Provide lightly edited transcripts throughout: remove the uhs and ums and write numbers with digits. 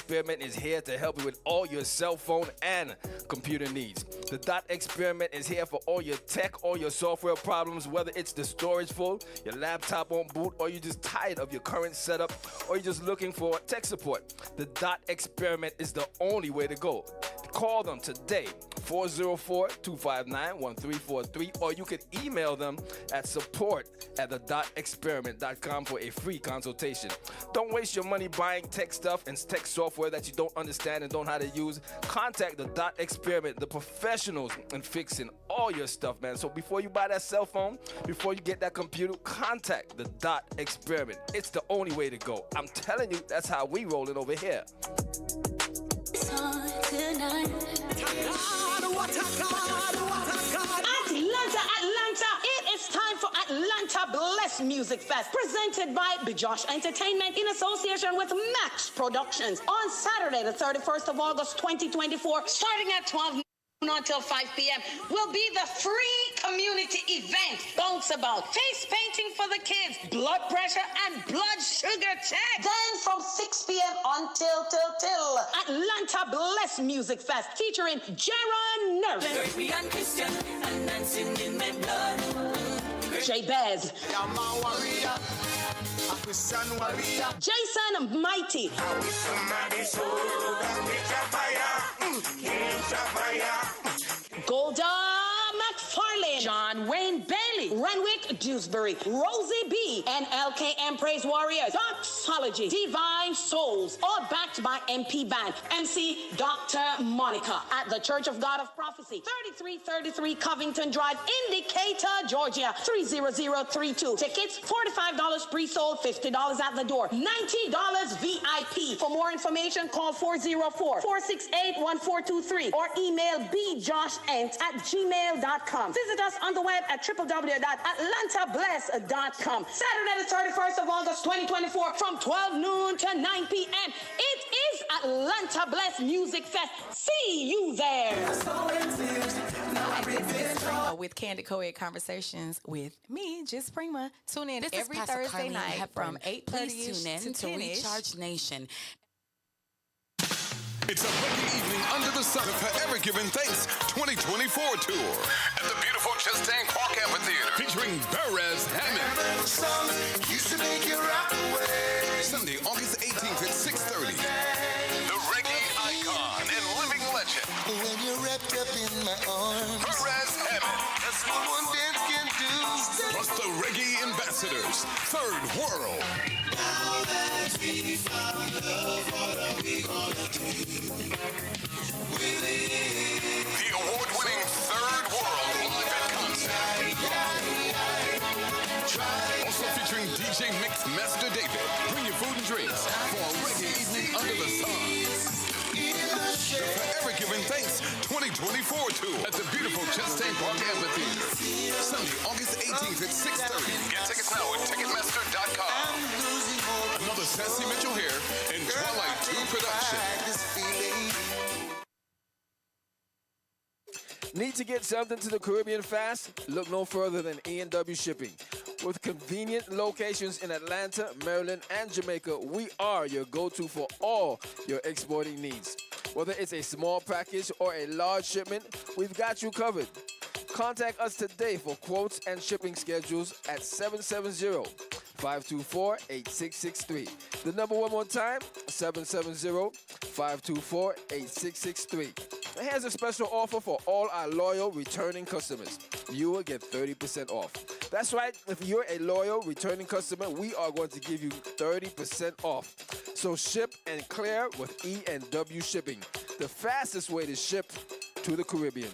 Experiment is here to help you with all your cell phone and computer needs. The Dot Experiment is here for all your tech, all your software problems, whether it's the storage full, your laptop won't boot, or you're just tired of your current setup, or you're just looking for tech support. The Dot Experiment is the only way to go. Call them today, 404-259-1343, or you can email them at support@thedotexperiment.com for a free consultation. Don't waste your money buying tech stuff and tech software that you don't understand and don't know how to use. Contact the Dot Experiment, the professionals in fixing all your stuff, man. So before you buy that cell phone, before you get that computer, contact the Dot Experiment. It's the only way to go. I'm telling you, that's how we rolling over here. Atlanta, it is time for Atlanta Bless Music Fest, presented by Bijosh Entertainment in association with Max Productions on Saturday, the 31st of August, 2024, starting at 12 until 5 p.m. will be the free community event. Bounce about, face painting for the kids, blood pressure and blood sugar check. Then from 6 p.m. until Atlanta Bless Music Fest, featuring Jaron Nerve, Caribbean Christian and dancing in my blood. Jay Bez, Jason Mighty, Golda McFarlane, John Wayne Bailey, Renwick Dewsbury, Rosie B, and LKM Praise Warriors, Doxology, Divine Souls, all backed by MP Band, MC Dr. Monica at the Church of God of Prophecy, 3333 Covington Drive, Indicator, Georgia, 30032. Tickets, $45 pre-sold, $50 at the door, $90 VIP. For more information, call 404-468-1423 or email bjoshent@gmail.com. Visit us on the web at www.atlantabless.com. Saturday the 31st of August 2024 from 12 noon to 9 p.m. It is Atlanta Bless Music Fest. See you there. With Candid Co-Ed Conversations with me, Just Prima. Tune in This every is Pastor Thursday Carleen night Hepburn. from 8:30 Please tune in to to 10-ish. Recharge Nation. It's a reggae evening under the sun, the Forever Giving Thanks 2024 tour at the beautiful Chastain Park Amphitheater, featuring Perez Hammond. Sunday, August 18th at 6:30. The reggae icon and living legend, When you're wrapped up in my arms, Perez Hammond. that's what one dance can do. Plus the reggae ambassadors, Third World. Now that we found love, what are we gonna do with it? The award-winning Third World live at concert. Also featuring DJ Mix Master David. Bring your food and drinks for a reggae evening under the sun. The Forever Giving Thanks 2024 tour at the beautiful Chastain Park Amphitheater. Sunday, August 18th at 6:30. Get tickets now at Ticketmaster.com. Another Sassy Mitchell here and Twilight 2 production. Need to get something to the Caribbean fast? Look no further than E&W Shipping. With convenient locations in Atlanta, Maryland, and Jamaica, we are your go-to for all your exporting needs. Whether it's a small package or a large shipment, we've got you covered. Contact us today for quotes and shipping schedules at 770-524-8663. The number one more time, 770-524-8663. And here's a special offer for all our loyal returning customers. You will get 30% off. That's right, if you're a loyal returning customer, we are going to give you 30% off. So ship and clear with E&W Shipping, the fastest way to ship to the Caribbean.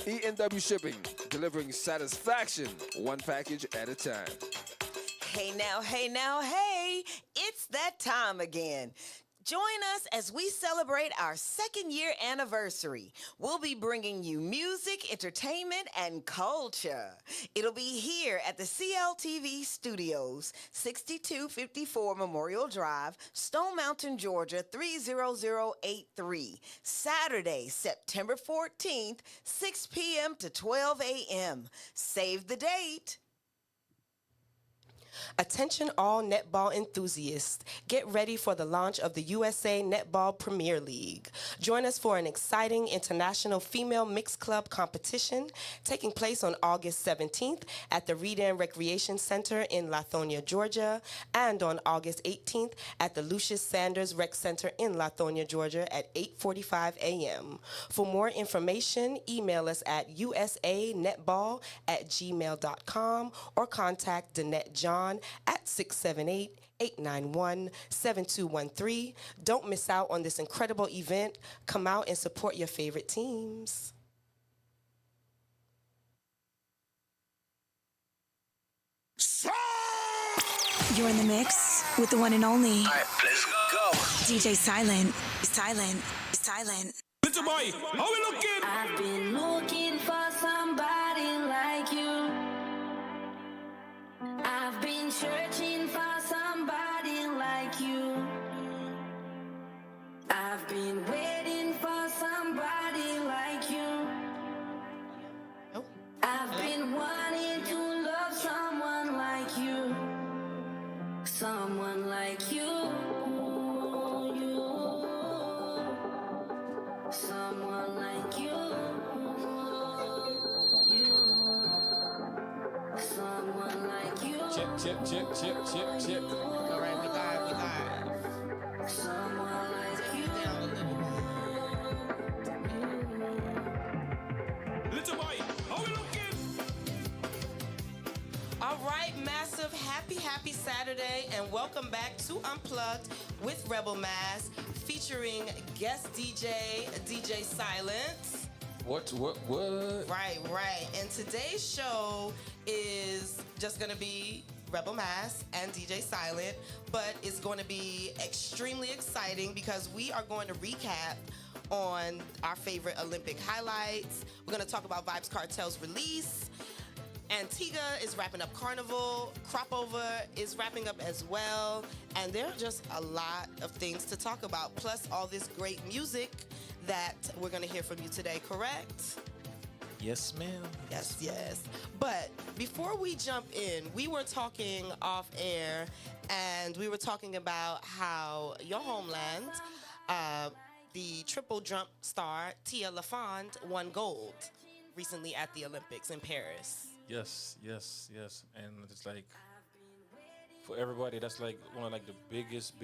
E&W Shipping, delivering satisfaction one package at a time. Hey now, hey now, hey! It's that time again. Join us as we celebrate our second year anniversary. We'll be bringing you music, entertainment, and culture. It'll be here at the CLTV Studios, 6254 Memorial Drive, Stone Mountain, Georgia, 30083. Saturday, September 14th, 6 p.m. to 12 a.m. Save the date. Attention all netball enthusiasts. Get ready for the launch of the USA Netball Premier League. Join us for an exciting international female mixed club competition taking place on August 17th at the Redan Recreation Center in Lithonia, Georgia, and on August 18th at the Lucius Sanders Rec Center in Lithonia, Georgia at 8:45 a.m. For more information, email us at usanetball@gmail.com or contact Danette John at 678-891-7213. Don't miss out on this incredible event. Come out and support your favorite teams. You're in the mix with the one and only. All right, let's go. DJ Silent. Silent. Silent. Little boy, how we looking? I've been looking for somebody like you. I've been searching for somebody like you. I've been waiting for somebody like you. I've been wanting to love someone like you. Someone like you. Someone like you. Someone like you. Check. All right, we live. Someone like you. Little boy, how we looking? All right, massive happy Saturday, and welcome back to Unplugged with Rebel Mass, featuring guest DJ Silence. What? Right. And today's show is just gonna be Rebel Mass and DJ Silent, but it's going to be extremely exciting because we are going to recap on our favorite Olympic highlights. We're going to talk about Vybz Kartel's release. Antigua is wrapping up Carnival. Cropover is wrapping up as well. And there are just a lot of things to talk about, plus all this great music that we're going to hear from you today, correct? Yes, ma'am. Yes. But before we jump in, we were talking off air, and we were talking about how your homeland, the triple jump star Tia LaFond, won gold recently at the Olympics in Paris. Yes. And it's like, for everybody, that's like one of like the biggest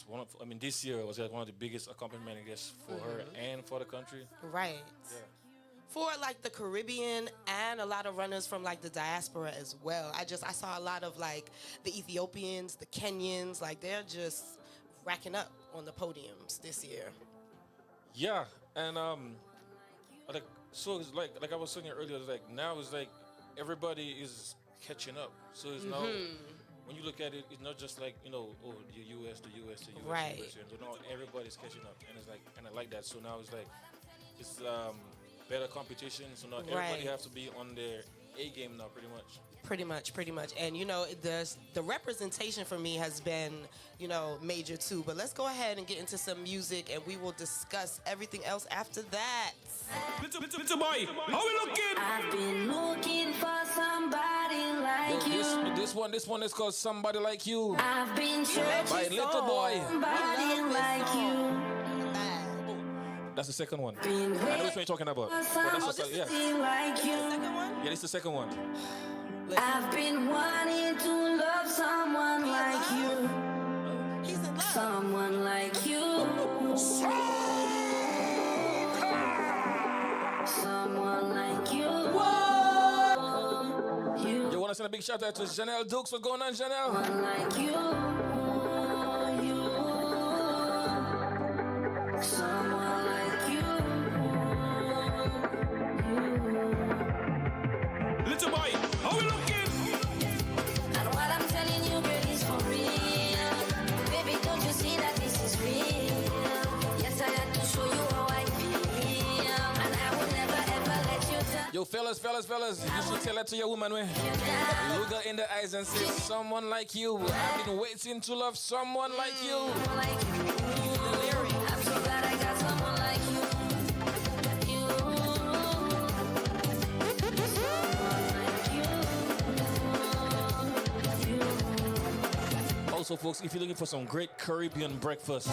one of, I mean, this year was like one of the biggest accomplishments, I guess, for her and for the country. Right. Yeah. For like the Caribbean and a lot of runners from like the diaspora as well. I saw a lot of like the Ethiopians, the Kenyans, like they're just racking up on the podiums this year. Yeah, and like so it's like I was saying earlier, it's like now it's like everybody is catching up. So it's now when you look at it, it's not just like, you know, oh, the US, Right. US. So now everybody's catching up, and it's like, and I like that. So now it's like it's better competition. So now everybody have to be on their A game now, pretty much. Pretty much. And, you know, the representation for me has been, you know, major too. But let's go ahead and get into some music, and we will discuss everything else after that. Little boy, how we looking? I've been looking for somebody like you. This one is called Somebody Like You. I've been searching By Little Boy. somebody like you. That's the second one. Been I know which one waiting you're talking about. for But that's the somebody yeah. like you. Second one? Yeah, this is the second one. I've been wanting to love someone like you. He's in love. Someone like you. Someone like you. You want to send a big shout out to Janelle Dukes? What's going on, Janelle? Someone like you. Someone like you. Little boy, how we looking? And what I'm telling you, girl, is for real. Baby, don't you see that this is real? Yes, I had to show you how I feel. And I will never ever let you down. Yo, fellas, you should tell that to your woman, man. Look her in the eyes and say, someone like you. I've been waiting to love someone like you. Like you. I'm so glad I got someone like you. Someone like you. Also, folks, if you're looking for some great Caribbean breakfast,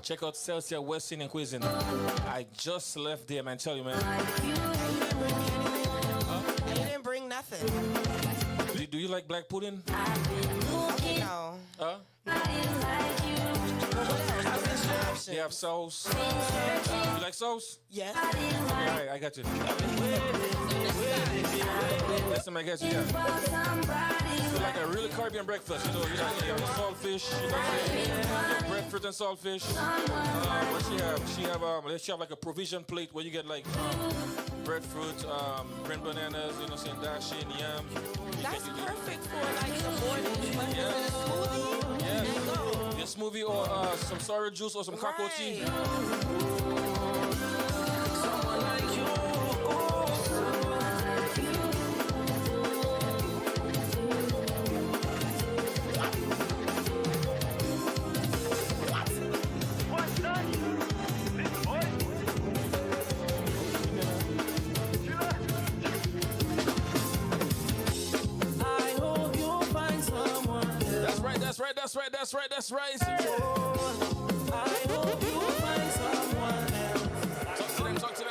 check out Celsia West Indian Cuisine. I just left there, man. Tell you, man. You didn't bring nothing. Do you like black pudding? No. Huh? They have sauce. You like sauce? Yes. Okay, all right, I got you. Listen, I got you. Yeah. So like a really Caribbean breakfast, you know, you have the saltfish, you know what I'm saying? You have breadfruit and saltfish. What she have like a provision plate where you get like breadfruit, green bananas, you know what I'm saying, dashing, yams. That's perfect for like the morning smoothie. Yeah. Your smoothie or some sour juice or some cocoa tea. Someone like you. What's that? Little boy? I hope you find someone. That's right. I hope you find someone else.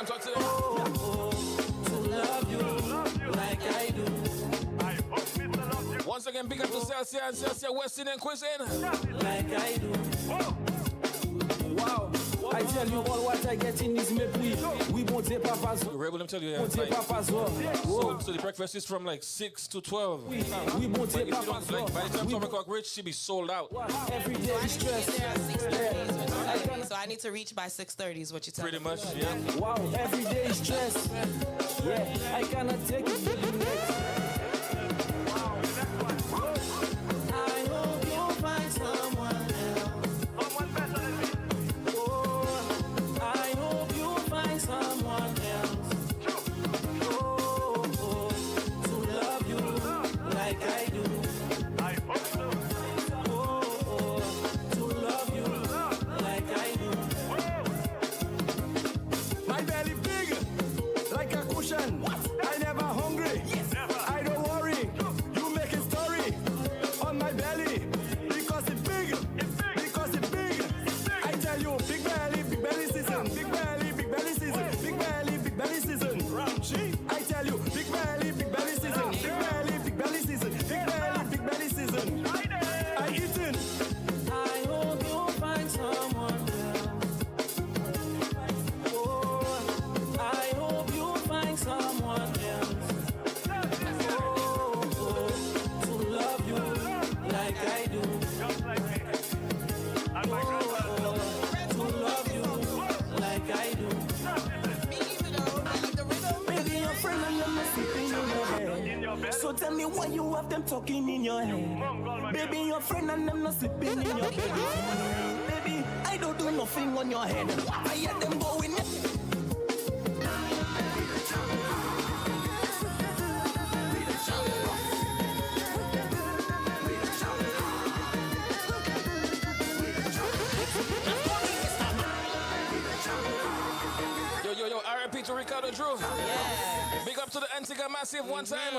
Talk to them. To love you like I do. Once again, big up to Celsia and Celsia West Indian Cuisine. Like I do. Wow. I tell you all what I get in this mépris. We won't take papa's. Rebel, let me tell you, Won't take papa's work. so the breakfast is from like 6 to 12. We won't take papa's work. By the time 12 o'clock reach, she be sold out. Every day is stress. So I need to reach by 6:30 is what you're telling Pretty me. much, yeah. Wow, every day is stress. Yeah, I cannot take it to the next. I hope you find someone else. Someone better than me. Oh, I hope you find someone else. Oh, to love you like I do. I hope so. Oh, to love you like I do. My belly big, like a cushion. I never hungry. I don't worry. You make a story on my belly because it's big. Because it's big. I tell you, big belly season. Big belly season. Big belly season. I tell you, big belly season. Big belly season. Big belly season. I eating. I hope you find someone else. Oh, I hope you find someone else. Oh, to love you like I do. Oh, to love you like I do. Baby, your friend and them are sleeping in your head. So tell me why you have them talking in your head. Baby, your friend and them not sleeping in your bed. Baby, I don't do nothing on your head. I hear them going. Yo, RIP to Ricardo Drew. Yeah. Big up to the Antigua Massive one time.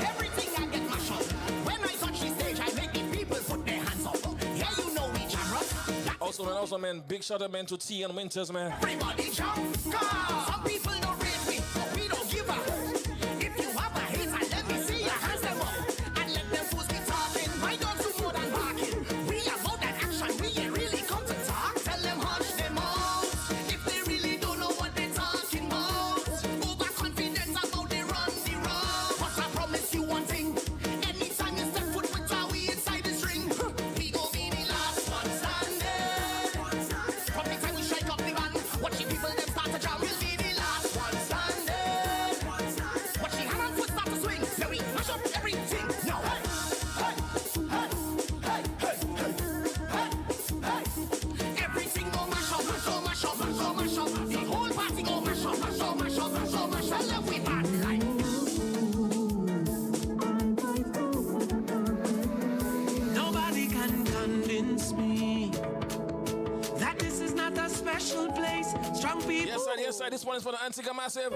Everything I get mashed up. When I touch the stage, I make the people put their hands up. Yeah, you know we jam. Also, man, big shout out, man, to T and Winters, man. Everybody jump. Some people don't rate me, but we don't give up. If you have a hater, let me see your hands them up. And let them fools be talking. My dogs do more than barking. We about that action, we ain't really come to talk. Tell them hush them out. If they really don't know what they're talking about. Overconfidence about they run the road. But I promise you one thing. Anytime you step foot with our we inside the string, we go be the last one standing. From the time we strike up the band, watch the people them start to jam. We'll be the last one standing. Watch the hand and foot start to swing. Now we mash up everything. Now hey, hey, hey, hey, hey, hey, hey, hey. Everything go mash up, mash up, mash up, mash up, mash up. The whole party go mash up, mash up, mash up, mash up, mash up. Tell them we bad like. Nobody can convince me that this is not a special place. Strong people. Yes, sir. This one is for the Antigua Massive.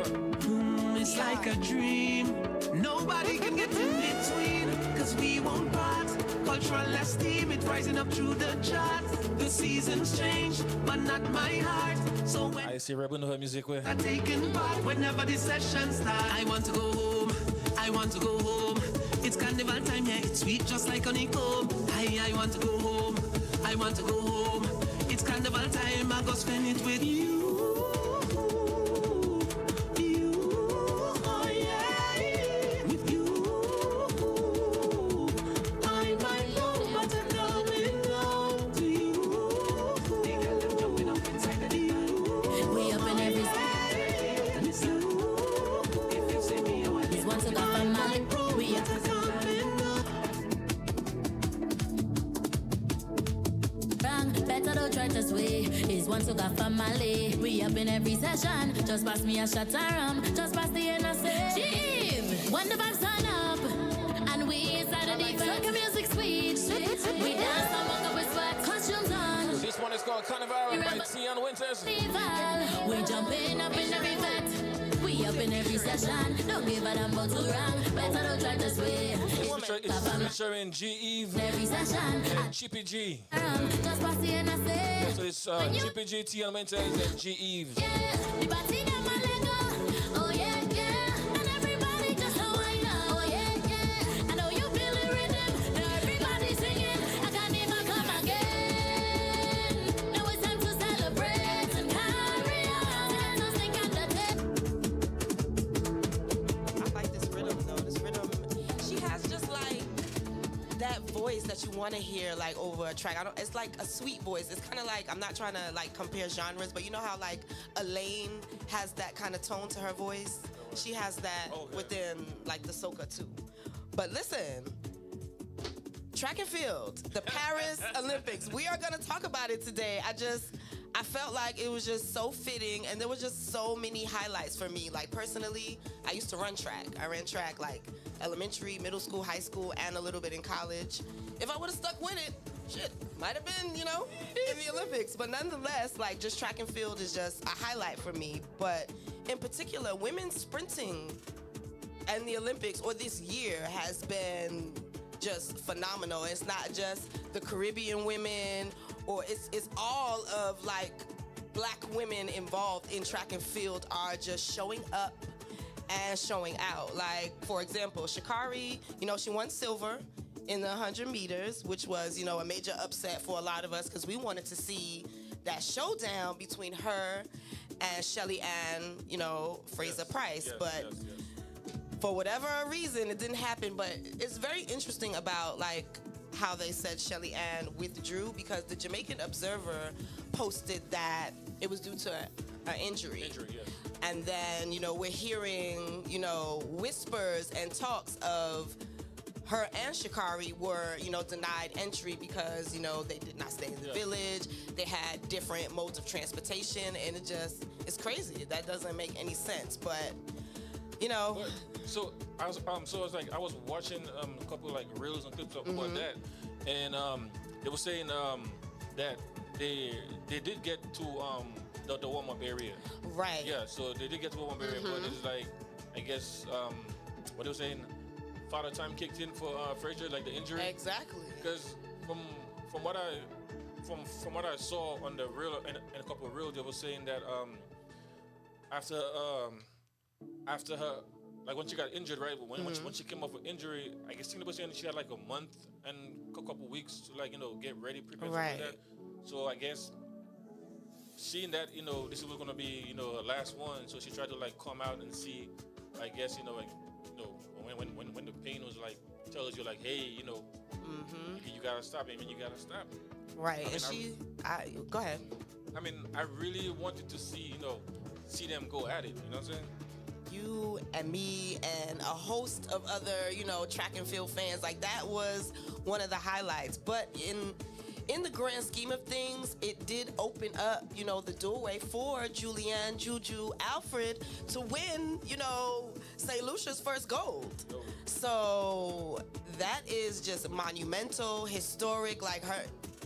It's like a dream. Nobody can get in between, cause we won't part. Cultural esteem, it rising up through the charts. The seasons change, but not my heart. So when I see Rebel know her music way. I'm taking part, whenever the session starts, I want to go home, I want to go home. It's carnival time, yeah, it's sweet just like honeycomb. I want to go home, I want to go home. It's carnival time, I go spend it with you. One sugar family, we up in every session. Just pass me a shot of rum, just pass the NSA. Jeeve, when the vibes turn up, and we inside the deep end, music sweet. We dance and walk up with sweat, costumes on. This one is called Carnival by Tian Winters. We jumping up in every vet. We up in every session. Don't give a damn about who wrong. Better don't try to sway. It's featuring G-Eve Every session. and Chippy G. Just pass the NSA. So it's Chippy G, Tian Winters, and G-Eve. Yeah, the party got my leg up. Oh yeah, yeah. And everybody just a whine up. Oh yeah, yeah. I know you feel the rhythm. Now everybody singing. I can't even come again. Now it's time to celebrate and carry on. Time to sing at the I like this rhythm though. This rhythm, she has just like that voice that you want to hear like over a track. It's like a sweet voice. It's kind of like, I'm not trying to like compare genres, but you know how like Elaine has that kind of tone to her voice? She has that within like the soca too. But listen, track and field, the Paris Olympics. We are going to talk about it today. I felt like it was just so fitting, and there were just so many highlights for me. Like personally, I used to run track. I ran track like elementary, middle school, high school, and a little bit in college. If I would have stuck with it, shit, might have been, you know, in the Olympics. But nonetheless, like just track and field is just a highlight for me. But in particular, women sprinting and the Olympics, or this year, has been just phenomenal. It's not just the Caribbean women, or it's all of like black women involved in track and field are just showing up and showing out. Like, for example, Sha'Carri, you know, she won silver in the 100 meters, which was, you know, a major upset for a lot of us because we wanted to see that showdown between her and Shelly Ann, you know, Fraser Price. But for whatever reason, it didn't happen. But it's very interesting about, like, how they said Shelly Ann withdrew, because the Jamaican Observer posted that it was due to an injury. And then, you know, we're hearing, you know, whispers and talks of her and Sha'Carri were, you know, denied entry because, you know, they did not stay in the village. They had different modes of transportation, and it's crazy. That doesn't make any sense. But, you know. But, so I was like, I was watching a couple of like reels and clips about that, and they were saying that they did get to the warm-up area. Right. Yeah, so they did get to the warm-up area, but it's like, I guess, what they were saying, father time kicked in for Frazier, like the injury. Exactly. Because from what I saw on the reel and a couple of reels, they were saying that after her, like when she got injured, right? When she came off with injury, I guess they were saying she had like a month and a couple weeks to, like, you know, get ready, prepare for that. So I guess seeing that, you know, this was gonna be, you know, her last one, so she tried to like come out and see, I guess, you know, like, you know, when the pain was like tells you like, hey, you know, you gotta stop it. I mean, you gotta stop it. Right. I mean, go ahead. I mean, I really wanted to see them go at it. You know what I'm saying? You and me and a host of other, you know, track and field fans, like that was one of the highlights. But in the grand scheme of things, it did open up, you know, the doorway for Julianne, Juju, Alfred to win, you know, St. Lucia's first gold. So that is just monumental, historic. Like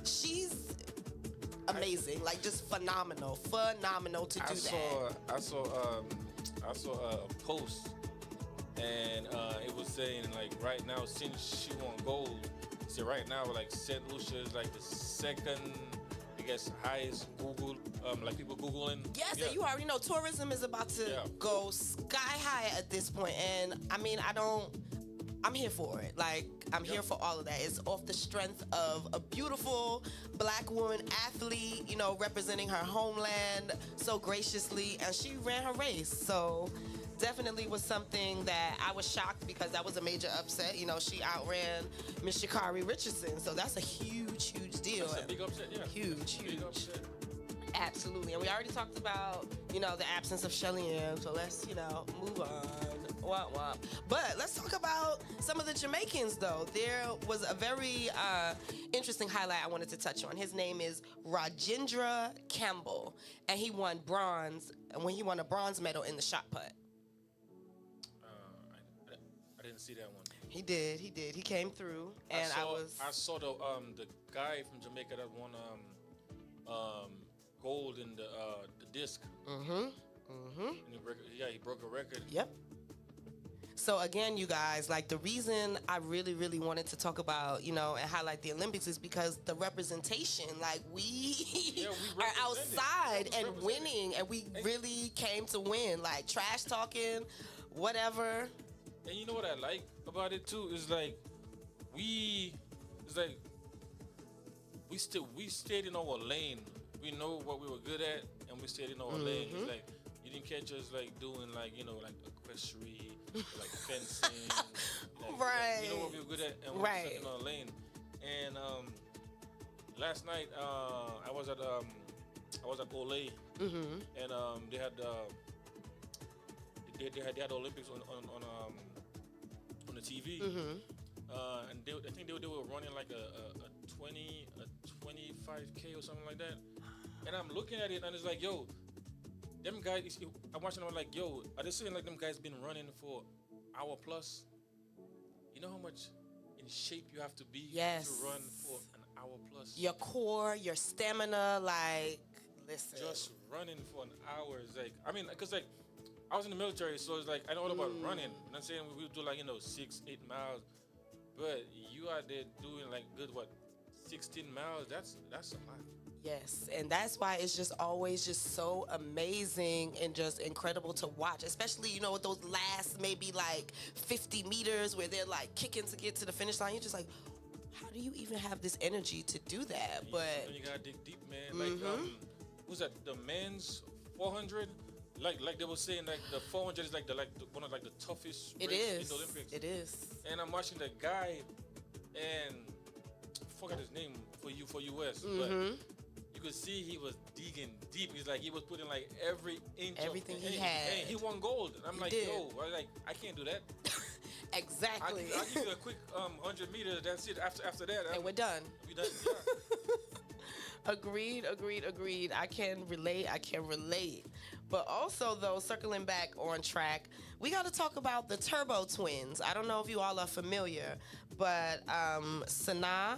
she's amazing, like just phenomenal to do that. I saw a post and it was saying like right now since she won gold, see right now like St. Lucia is like the second, I guess, highest Google, like people Googling. Yes, Yeah. and you already know tourism is about to Yeah. go sky high at this point. And I mean, I'm here for it. Like, I'm here for all of that. It's off the strength of a beautiful black woman athlete, you know, representing her homeland so graciously, and she ran her race. So definitely was something that I was shocked because that was a major upset. You know, she outran Miss Sha'Carri Richardson. So that's a huge, huge deal. That's a big upset, yeah. Huge, Big huge. upset. Absolutely. And we already talked about, you know, the absence of Shelly Ann. So let's, you know, move on. Womp womp. But let's talk about some of the Jamaicans, though. There was a very interesting highlight I wanted to touch on. His name is Rajendra Campbell, and he won bronze. And when he won a bronze medal in the shot put. I didn't see that one. He did. He came through, and I saw the guy from Jamaica that won gold in the disc. And he broke a record. Yep. So again, you guys, like the reason I really, really wanted to talk about, you know, and highlight the Olympics is because the representation, like we are outside and winning, and we really came to win. Like trash talking, whatever. And you know what I like about it too is like we stayed in our lane. We know what we were good at, and we stayed in our lane. It's like you didn't catch us like doing like, you know, like equestrian, like fencing, like, right? You know what we were good at, and we were stuck in our lane. And last night I was at Olay, and they had they had the Olympics on the TV, and I think they were running like a 25K or something like that. And I'm looking at it, and it's like, yo, them guys. I'm watching them like, yo, are they saying like them guys been running for hour plus? You know how much in shape you have to be to run for an hour plus? Your core, your stamina, like, listen. Just running for an hour is like, I mean, because like, I was in the military, so it's like, I know all about running. And I'm saying we would do like, you know, 6-8 miles. But you out there doing like good, 16 miles? That's a lot. Yes, and that's why it's just always just so amazing and just incredible to watch, especially, you know, with those last maybe like 50 meters where they're like kicking to get to the finish line. You're just like, how do you even have this energy to do that? But you gotta dig deep, man. Like, who's that? The men's 400. Like they were saying, like the 400 is like one of like the toughest races in the Olympics. It is. And I'm watching the guy, and I forgot his name for US, but you could see he was digging deep. He's like, he was putting like every inch everything of, he had. And he won gold. And I'm He like, did. yo, I can't do that. Exactly. I'll give you a quick 100 meters. That's it. After that, and we're done. We done. Yeah. Agreed. I can relate. But also, though, circling back on track, we got to talk about the Turbo Twins. I don't know if you all are familiar, but Sanaa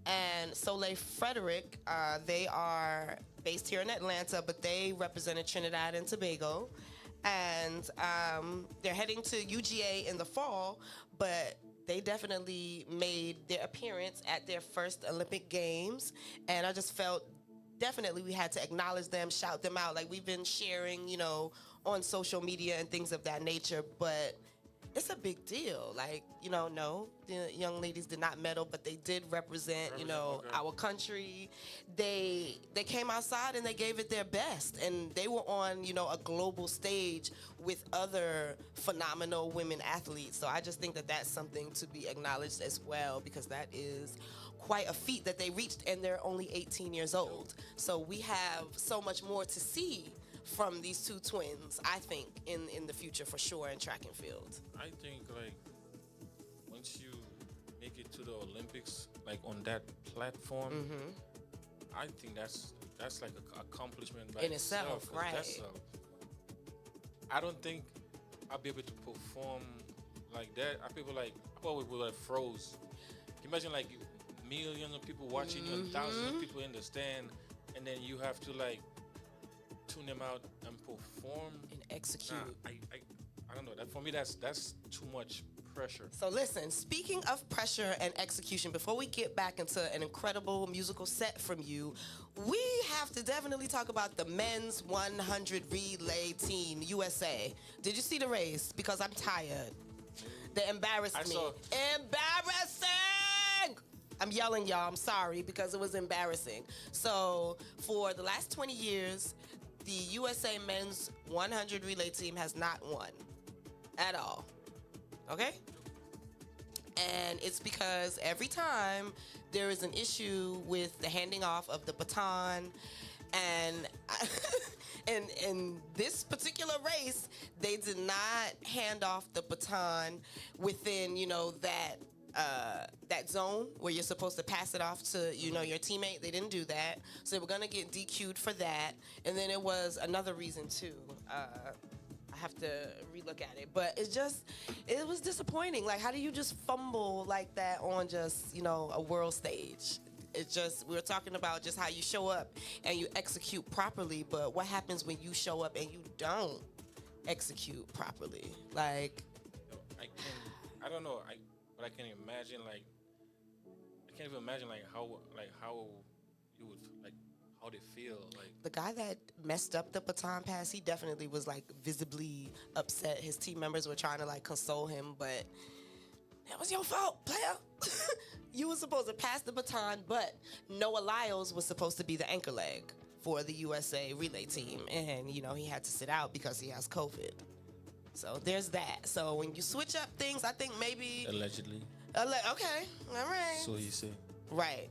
and Soleil Frederick, they are based here in Atlanta, but they represented Trinidad and Tobago. And they're heading to UGA in the fall, but they definitely made their appearance at their first Olympic Games. And I just felt definitely we had to acknowledge them, shout them out. Like we've been sharing, you know, on social media and things of that nature, but it's a big deal. Like, you know, no, the young ladies did not medal, but they did represent, you know, our country. They came outside and they gave it their best, and they were on, you know, a global stage with other phenomenal women athletes. So I just think that that's something to be acknowledged as well, because that is quite a feat that they reached, and they're only 18 years old. So we have so much more to see from these two twins, I think, in the future for sure in track and field. I think like once you make it to the Olympics, like on that platform, I think that's like an accomplishment by in itself, 'cause right? I don't think I'll be able to perform like that. I probably would have froze. Can you imagine like millions of people watching you and thousands of people in the stand, and then you have to like tune them out and perform and execute. I don't know. That for me, that's too much pressure. So listen, speaking of pressure and execution, before we get back into an incredible musical set from you, we have to definitely talk about the men's 100 relay team, USA. Did you see the race? Because I'm tired. They embarrassed me. Embarrassing! I'm yelling, y'all. I'm sorry because it was embarrassing. So for the last 20 years, the USA men's 100 relay team has not won at all. Okay? And it's because every time there is an issue with the handing off of the baton, and in this particular race, they did not hand off the baton within, that zone where you're supposed to pass it off to, your teammate. They didn't do that. So they were going to get DQ'd for that. And then it was another reason, too. I have to relook at it. But it was disappointing. Like, how do you just fumble like that on just, a world stage? We were talking about just how you show up and you execute properly. But what happens when you show up and you don't execute properly? Like, I don't know. But I can imagine, I can't even imagine, how you would, how they feel. The guy that messed up the baton pass, he definitely was, visibly upset. His team members were trying to, console him, but that was your fault, player. You were supposed to pass the baton, but Noah Lyles was supposed to be the anchor leg for the USA relay team, and, he had to sit out because he has COVID. So there's that. So when you switch up things, I think maybe... Allegedly. Okay, all right. So he said. Right.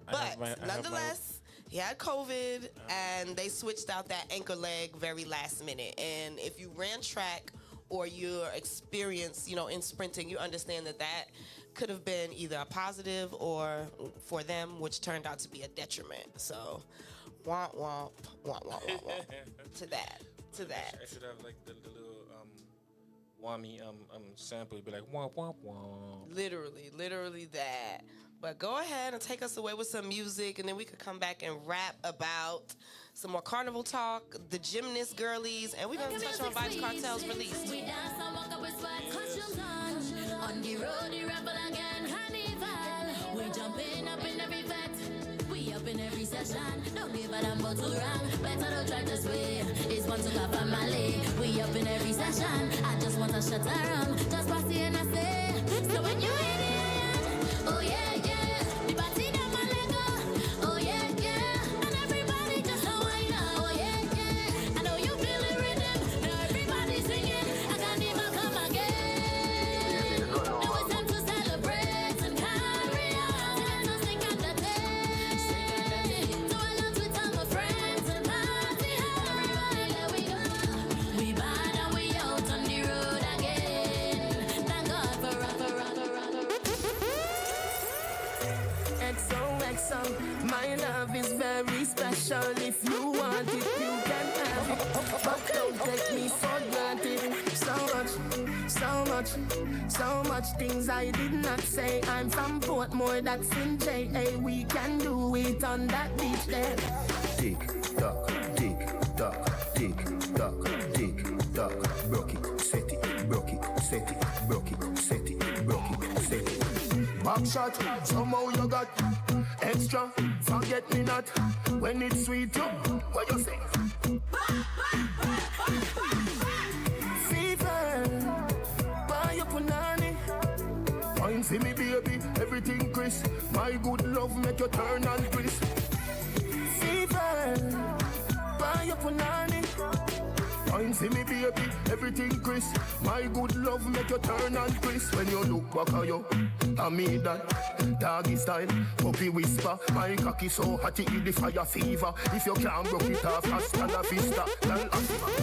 But nonetheless, he had COVID, and they switched out that anchor leg very last minute. And if you ran track or your experience, in sprinting, you understand that could have been either a positive or for them, which turned out to be a detriment. So, womp, womp, womp, womp, womp, womp. to that. I should have the little Wami sample. It'd be like womp womp womp. Literally that. But go ahead and take us away with some music, and then we could come back and rap about some more carnival talk, the gymnast girlies, and we're gonna touch on Vibes Cartel's release. We dance and walk up with sweat costumes on the road, the rebel again, carnival. We jumping up in every vet, we up in every session. Don't give a damn about to wrong, better don't try to sway. It's one to have family. We up in every session. I just want to shut around, just pass it and I say. So when you in it, oh yeah, yeah, the party down my leg, oh yeah, yeah, and everybody just a wind up, oh yeah, yeah. I know you feel the rhythm, now everybody singing. I can't even come again. Now it's time to celebrate and carry on. So sing at the day. So I love with all my friends and party hard. There we go. We bad and we out on the road again. Thank God for rock. XOXO, my love is very special. If you want it, you can have it. But don't take me for granted. So much things I did not say. I'm from Portmore, that's in JA. We can do it on that beach there. Tick tock, tick tock, tick tock, tick tock. Broke it, set it, broke it, set it, broke it, set it, broke it, set it. Back shot, somehow you got extra. Forget me not when it's sweet. You, what you say? Fever, buy your punani. Wine for me, baby, everything crisp. My good love make you turn and twist. Fever, buy your punani. Wine for me, baby, everything crisp. My good love make you turn and twist. When you look back at you, I mean that doggy style, puppy whisper. My cocky so hot it the fire fever. If you can't broke it off, hasta la vista. Girl,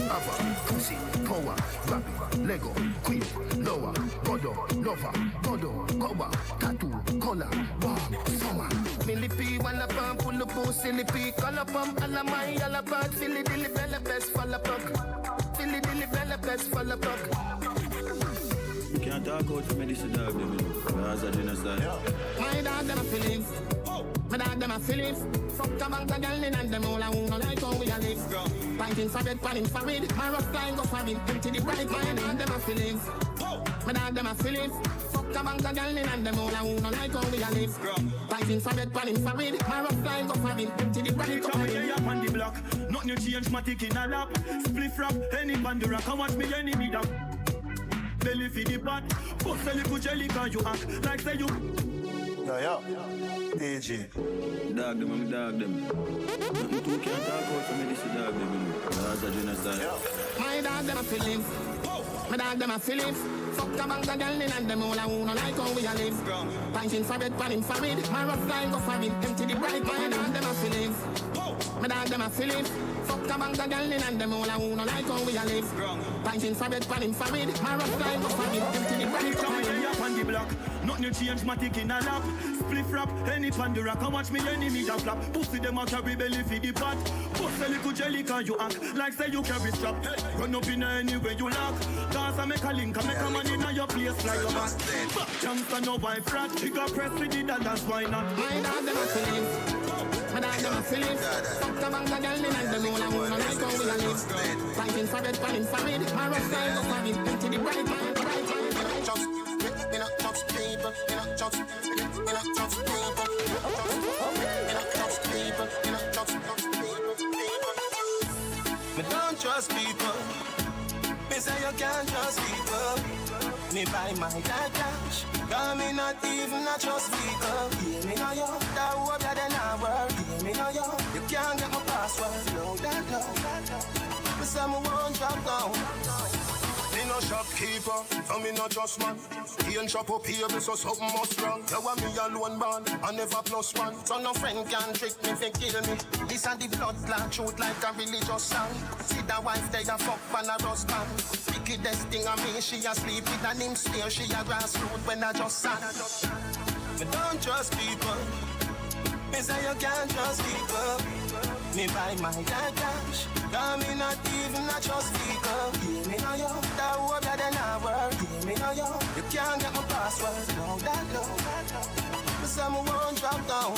Ava, pussy, power, grab it, Lego, queen, lower, godo, lover, godo, cover, tattoo, color, warm, summer. Millipede, wanna pump, pull the pussy, millipede, color pump, alamai, alabad, Philly, dilly, bella, best, fall apart. Philly, dilly, bella, best, fall apart. You can't talk out for medicine dog, them, you know. That's a genocide. My dog gonna feel it. My dog them a Philip. Fuck a bank of girl in and them all a who no like how we a live. Fighting for bed, pan infrared. My rough line go for him. Empty the bright mind and them a Philip. My dog them a Philip. Fuck a bank of girl in and them all a who no like how we a live. Fighting for bed, pan infrared. My rough line go for him. Empty the bright mind. Come up on the block. Nothing you change, matic in a lap. Spliff rap, any bandura. Come watch me enemy dog. Belly feed the pot. Bust a little jelly cause you act like say you. Yo, DJ. Dog them, I'm dog them. Nothing too can't talk out for me, this is dog them. That's a genocide. My dog them a Philip. My dog them a Philip. Fuck a bank of girl in and them all a who no like how we a live. Fighting for bed, pan infrared. My rough line go for him. Empty the bright mind and them a Philip. My dog them a Philip. Fuck a bank of girl in and them all a who no like how we a live. Fighting for bed, pan infrared. My rough line go for him. Empty the bright mind. Up on the block. Nothing you change, matic in a lap. Spliff rap, any pandora. Come watch me enemy da flap. Pussy them a carry belly feed the pot. Bust a little jelly cause you act like say you carry strap. Run up in any way you lock. Cause I make a link, I make a man in your place like a bat. Back jumps and no wife rat. She got press with the dollars, why not? My dog them a Philip. My dog them a Philip. Fuck a bank of girl in and them all a who no like how we a live. Fighting for bed, pan infrared. My rough line go for him. Empty the bright mind, bright mind. In a trust people, in a trust people, in a trust people, in a trust people, in a trust people. Me don't trust people. Me say you can't trust people. Me buy my dad cash. Cause me not even a trust people. Yeah, me know you. That hope you then I work. Yeah, me know you. You can't get my password. No, that no. Me say me won't drop down. Me no shopkeeper, and me no just man. He ain't shop up here, so something must wrong. You want me alone band, I never plus one. So no friend can trick me, fi kill me. This and the blood clot truth like a religious song. See the wife they a fuck and a husband. Wickedest thing of me, she a sleep with an him stare. She a grassroot when I just sang. Me don't trust people. Me say you can't trust people. Me buy my dad cash. Cause me not even a trust people. Yeah, me know you. That hope you then I work. Yeah, me know you. You can't get my password. No, that no. Me say me won't drop down.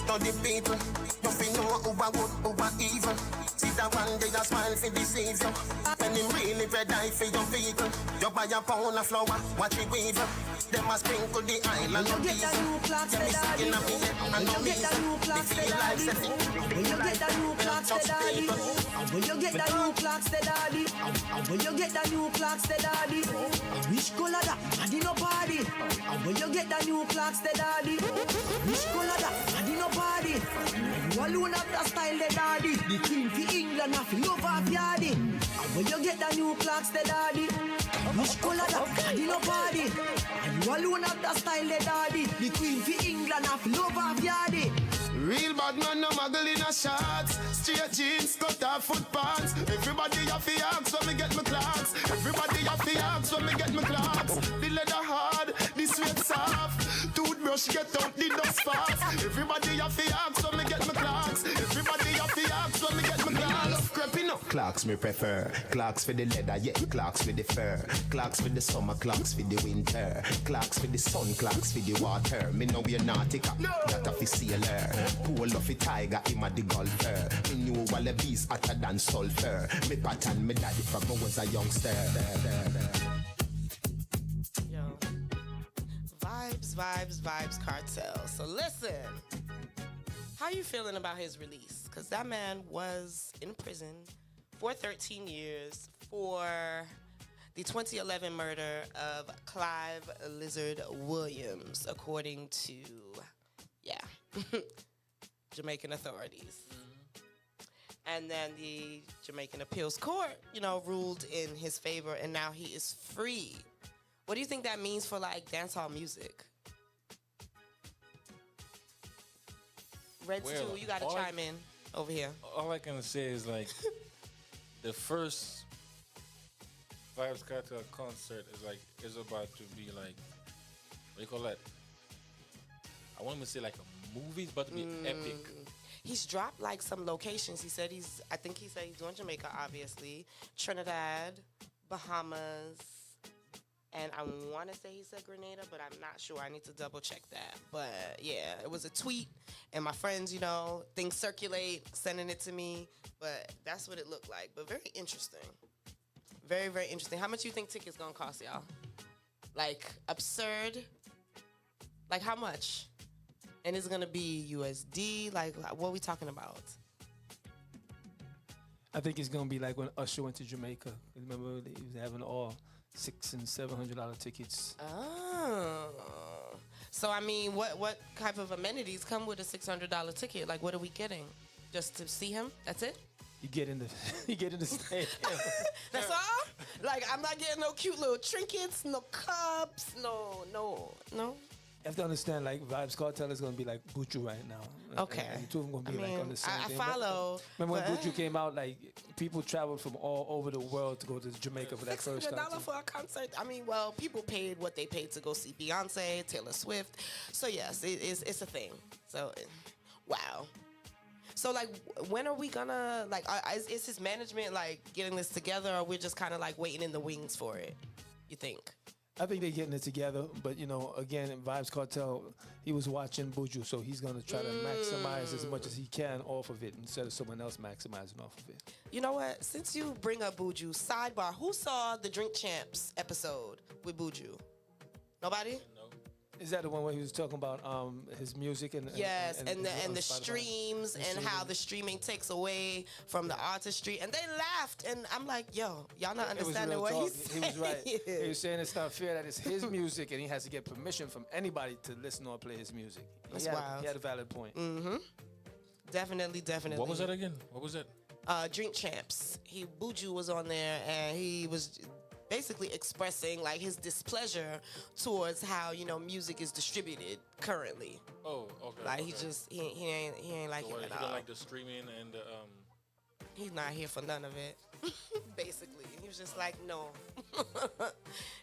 To the people, you fi know who a good, who a evil. See that one day a smile fi deceive you. When him really red eye for your vehicle. You buy a pound of flour, watch it weave. Them a sprinkle the island of diesel. You miss it in a minute and no reason. They feel like setting. When you get the new clocks, the daddy. When you get the new clocks, the daddy. When you get the new clocks, the daddy. Which color that? And in no body. When you get the new clocks, the daddy. Which color that? And in no body. You alone have the style, the daddy. The queen for England, have to love of yardy. When you get the new clocks, the daddy. Which color that? And in no body. You alone have the style, the daddy. The queen for England, have to love of yardy. Real bad man, no muggle in a shorts. Straight jeans, cut off foot pants. Everybody have to ask when me get my clocks. Everybody have to ask when me get my clocks. The leather hard, the sweat soft. Toothbrush get out the dust fast. Everybody have to ask when me get my clocks. Everybody have to ask when me get my clocks. Creeping up. Clocks me prefer. Clocks for the leather, yeah. Clocks for the fur. Clocks for the summer, clocks for the winter. Clocks for the sun, clocks for the water. Me know we're Nautica, that of a sailor. Pool of a tiger, him a the golfer. Me knew wallabies hotter than sulfur. Me pattern me daddy from I was a youngster. Yo. Vibes, cartel. So listen, how you feeling about his release? Because that man was in prison for 13 years for the 2011 murder of Clive Lizard Williams, according to, Jamaican authorities. And then the Jamaican Appeals Court, ruled in his favor, and now he is free. What do you think that means for, dancehall music? Red Stew, you got to chime in over here. All I can say is, the first Vibes Cartel concert is about to be, what do you call that? I want to say, a movie. It's about to be epic. He's dropped some locations. I think he said he's doing Jamaica, obviously, Trinidad, Bahamas, And I want to say he said Grenada, but I'm not sure. I need to double check that. But yeah, it was a tweet, and my friends, things circulate, sending it to me. But that's what it looked like. But very interesting. Very, very interesting. How much you think tickets gonna cost, y'all? Like absurd? Like how much? And is it gonna be USD? Like what are we talking about? I think it's gonna be like when Usher went to Jamaica. Remember, he was having all $600 and $700 tickets. Oh, so I mean, what type of amenities come with a $600 ticket? Like, what are we getting? Just to see him? That's it? You get in the stadium. That's all? Like, I'm not getting no cute little trinkets, no cups, no. You have to understand, like, Vibes Cartel is going to be like Buju right now. Okay. And the two of them going to be like on the same I thing. follow. Remember when Buju came out, like, people traveled from all over the world to go to Jamaica for that first $600 concert. for a concert. I mean, well, people paid what they paid to go see Beyonce, Taylor Swift. So, yes, it's a thing. So, wow. So, like, when are we gonna, like, is his management, like, getting this together, or we're just kind of, like, waiting in the wings for it, you think? I think they're getting it together, but, again, in Vibes Cartel, he was watching Buju, so he's going to try to maximize as much as he can off of it instead of someone else maximizing off of it. You know what? Since you bring up Buju, sidebar, who saw the Drink Champs episode with Buju? Nobody? Is that the one where he was talking about his music and yes, and the on Spotify? streams and how the streaming takes away from the artistry, and they laughed, and I'm like, yo, y'all not understanding what he's saying. He was right. He was saying it's not fair that it's his music and he has to get permission from anybody to listen or play his music. That's wild. He had a valid point. Mm-hmm. Definitely. What was that again? What was it? Drink Champs. Buju was on there, and he was basically expressing like his displeasure towards how music is distributed currently. Oh, okay. Like okay. he ain't like so it he at don't all. like the streaming and the He's not here for none of it. Basically, he was just like no.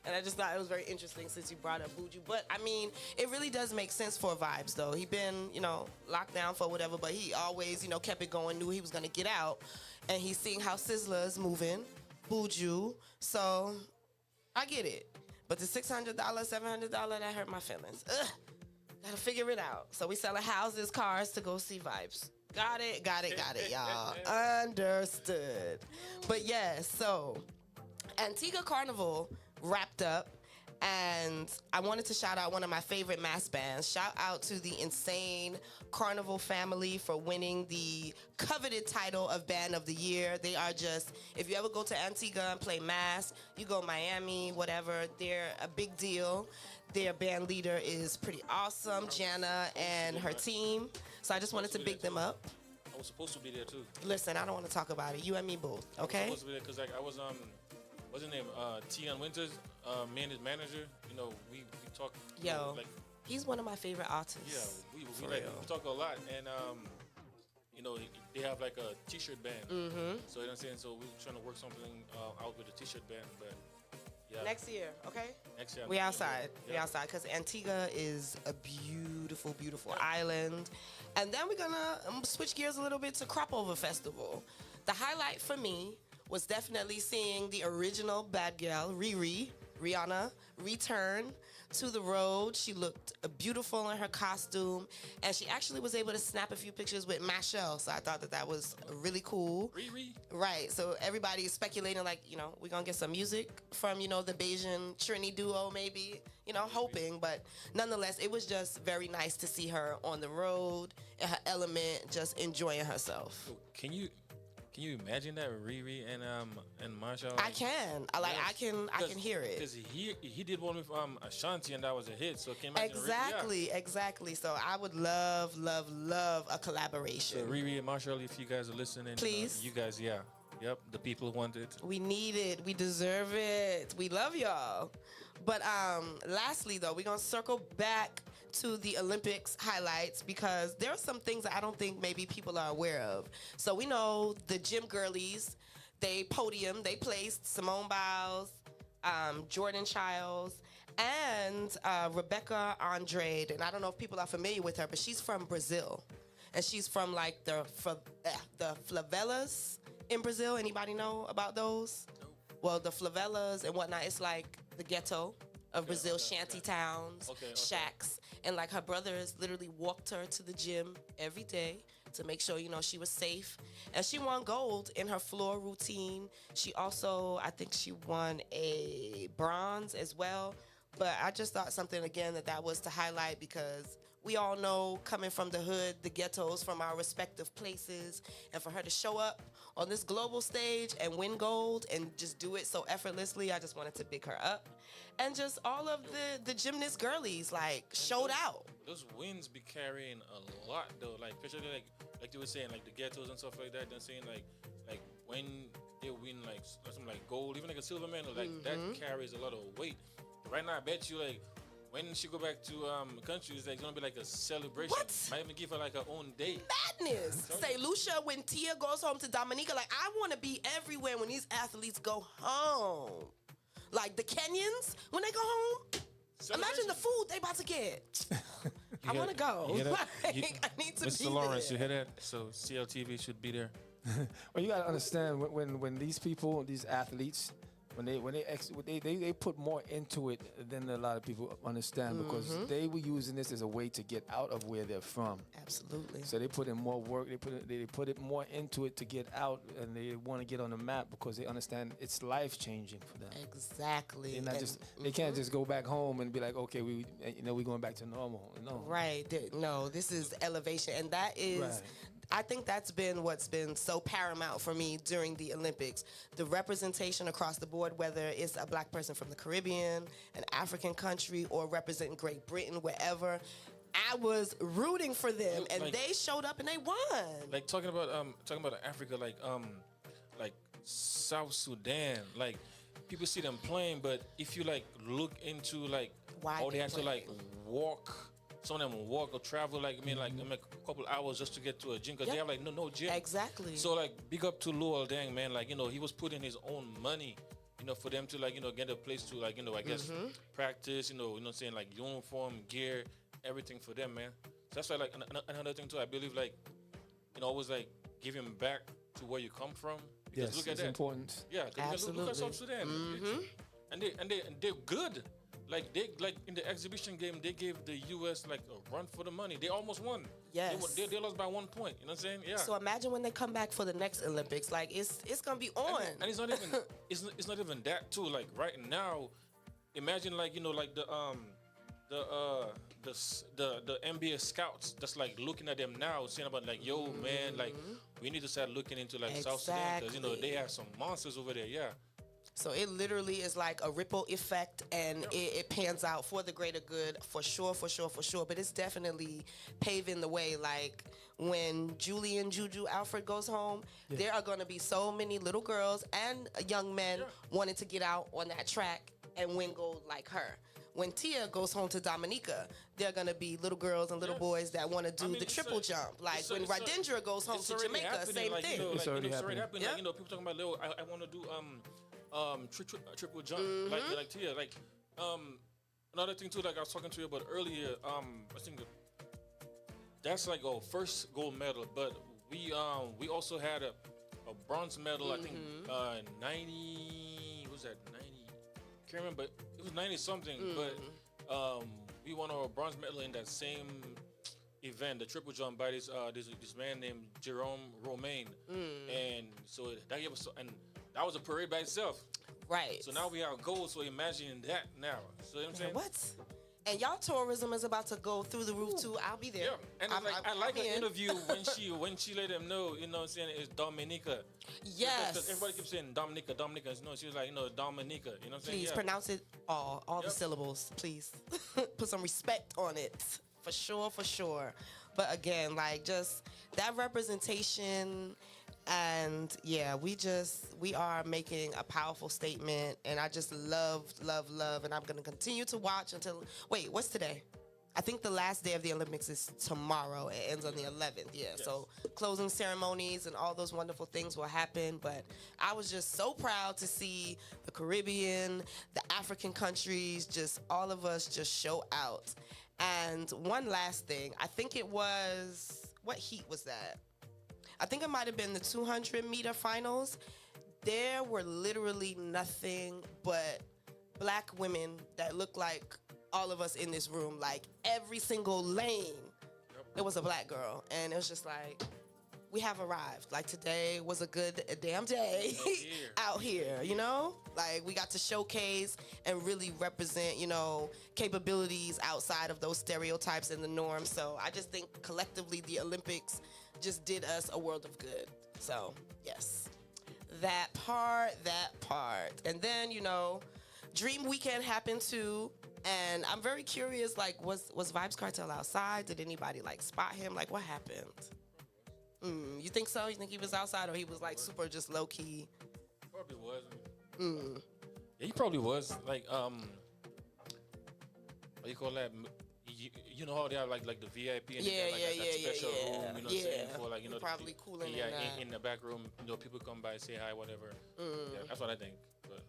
And I just thought it was very interesting since you brought up Buju. But I mean, it really does make sense for Vibes though. He been locked down for whatever, but he always kept it going. Knew he was gonna get out, and he's seeing how Sizzler's moving. Buju. So I get it. But the $600, $700, that hurt my feelings. Ugh. Gotta figure it out. So we selling houses, cars to go see Vibes. Got it, y'all. Understood. But yeah, so Antigua Carnival wrapped up. And I wanted to shout out one of my favorite mass bands. Shout out to the Insane Carnival family for winning the coveted title of Band of the Year. They are just, if you ever go to Antigua and play mass, you go Miami, whatever, they're a big deal. Their band leader is pretty awesome, Jana and her team. So I just wanted to big them up. I was supposed to be there too. Listen, I don't want to talk about it. You and me both, okay? I was supposed to be there because I was what's his name? Tion Winters, me and his manager. We talk. Yo, he's one of my favorite artists. Yeah, we talk a lot, and they have like a T-shirt band. Mm-hmm. So you know what I'm saying. So we're trying to work something out with a T-shirt band, but yeah. Next year, okay? Next year. We outside. Yeah. We outside because Antigua is a beautiful, beautiful island. And then we're gonna switch gears a little bit to Crop Over Festival. The highlight for me was definitely seeing the original bad girl, Rihanna, return to the road. She looked beautiful in her costume, and she actually was able to snap a few pictures with Machelle, so I thought that was really cool. Riri? Right, so everybody is speculating, like, we're going to get some music from, the Bayesian Trini duo, maybe, hoping, but nonetheless, it was just very nice to see her on the road, in her element, just enjoying herself. Can you imagine that Riri and Marshall? I can. I can hear it. Because he did one with Ashanti and that was a hit. So can you imagine Exactly, Riri? exactly. So I would love a collaboration. So Riri and Marshall, if you guys are listening, please. You guys, yeah. Yep, the people want it. We need it. We deserve it. We love y'all. But lastly, though, we're going to circle back to the Olympics highlights because there are some things that I don't think maybe people are aware of. So we know the gym girlies, they placed Simone Biles, Jordan Childs, and Rebecca Andrade. And I don't know if people are familiar with her, but she's from Brazil. And she's from like the favelas in Brazil. Anybody know about those? Well, the favelas and whatnot, it's like the ghetto of Brazil, shanty towns, shacks. And like her brothers literally walked her to the gym every day to make sure, she was safe. And she won gold in her floor routine. She also, I think she won a bronze as well. But I just thought something again that was to highlight because we all know coming from the hood, the ghettos, from our respective places, and for her to show up on this global stage and win gold and just do it so effortlessly, I just wanted to big her up. And just all of the gymnast girlies showed out. Those wins be carrying a lot though, especially like you were saying, the ghettos and stuff like that. They're saying like when they win something like gold, even a silver medal, that carries a lot of weight. Right now, I bet you when she go back to the country, it's gonna be a celebration. What? Might even give her her own day. Madness. Say Lucia, when Tia goes home to Dominica, I want to be everywhere when these athletes go home. Like the Kenyans, when they go home, imagine the food they about to get. I want to go. I need to be Mr. Lawrence, there. you hear that? So CLTV should be there. Well, you gotta understand when these people, these athletes, when they put more into it than a lot of people understand because they were using this as a way to get out of where they're from. Absolutely. So they put in more work. They put it more into it to get out, and they want to get on the map because they understand it's life changing for them. Exactly. They're not they can't just go back home and be like, okay, we're going back to normal. No. Right. No, this is elevation, and that is. Right. I think that's been what's been so paramount for me during the Olympics. The representation across the board, whether it's a black person from the Caribbean, an African country, or representing Great Britain, wherever. I was rooting for them, and they showed up and they won. Talking about Africa, like South Sudan, people see them playing, but if you look into why they have to walk. Some of them walk or travel a couple hours just to get to a gym because they have no gym. Exactly. So big up to Lowell Dang, man. He was putting his own money, for them to get a place to I guess practice. Saying uniform, gear, everything for them, man. So that's why another thing too. I believe always giving back to where you come from. Because Yes, look at it's that. important. Yeah, Absolutely. Look at South Sudan. And they're good. They in the exhibition game, they gave the U.S. a run for the money. They almost won. Yes. They lost by 1 point. You know what I'm saying? Yeah. So imagine when they come back for the next Olympics, it's gonna be on. And it's not even it's not even that too. Right now, imagine the NBA scouts that's looking at them now, saying about yo man, we need to start looking into South Sudan because they have some monsters over there. Yeah. So it literally is a ripple effect, and it pans out for the greater good, for sure. But it's definitely paving the way. When Julian Juju Alfred goes home, there are going to be so many little girls and young men wanting to get out on that track and win gold like her. When Tia goes home to Dominica, there are going to be little girls and little boys that want to do the triple jump. When Radindra goes home to Jamaica, same thing. It's already happening. People talking about, I want to do triple jump like Tia. Another thing too, I was talking to you about earlier. I think that's our first gold medal, but we also had a bronze medal. I think 90. What was that 90? Can't remember. It was 90 something. But we won our bronze medal in that same event, the triple jump, by this man named Jerome Romaine, and so that gave us and. That was a parade by itself. Right. So now we have gold, so imagine that now. So you know what I'm saying? What? And y'all tourism is about to go through the roof too. I'll be there. Yeah. And I like the interview when she let them know, you know what I'm saying, it's Dominica. Yes. Because everybody keeps saying Dominica. She was like, Dominica. You know what I'm saying? Please pronounce it all the syllables, please. Put some respect on it. For sure. But again, just that representation. And yeah, we are making a powerful statement, and I just love, and I'm gonna continue to watch until. Wait, what's today? I think the last day of the Olympics is tomorrow. It ends on the 11th. Yeah, yes. So closing ceremonies and all those wonderful things will happen. But I was just so proud to see the Caribbean, the African countries, just all of us just show out. And one last thing, I think it was what heat was that? I think it might have been the 200-meter finals. There were literally nothing but black women that looked like all of us in this room. Like every single lane, it was a black girl, and it was just like, we have arrived. Like today was a good damn day out here, you know? Like we got to showcase and really represent, you know, capabilities outside of those stereotypes and the norm. So I just think collectively the Olympics just did us a world of good. So yes, that part. And then, you know, Dream Weekend happened too. And I'm very curious, like, was Vibes Cartel outside? Did anybody like spot him? Like, what happened? You think so? You think he was outside, or he was like super just low key? Probably was. Yeah, he probably was. Like, what do you call that? You know how they have like the VIP and they got, like, that special room, you know what I'm saying? For like, you know, probably cooling in the back room, you know, people come by, say hi, whatever. Yeah, that's what I think. But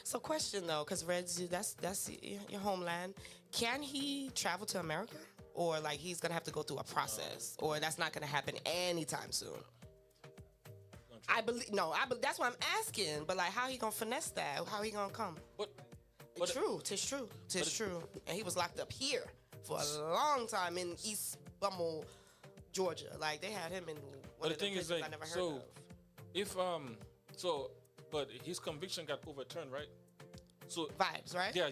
so, question though, because Reds, that's your homeland. Can he travel to America? Or like he's gonna have to go through a process, or that's not gonna happen anytime soon. I believe that's what I'm asking. But like, how he gonna finesse that? How he gonna come? Tis true. And he was locked up here for a long time in East Bummel, Georgia. Like they had him in. But the thing is, like, but his conviction got overturned, right? So Vibes, right? Yeah.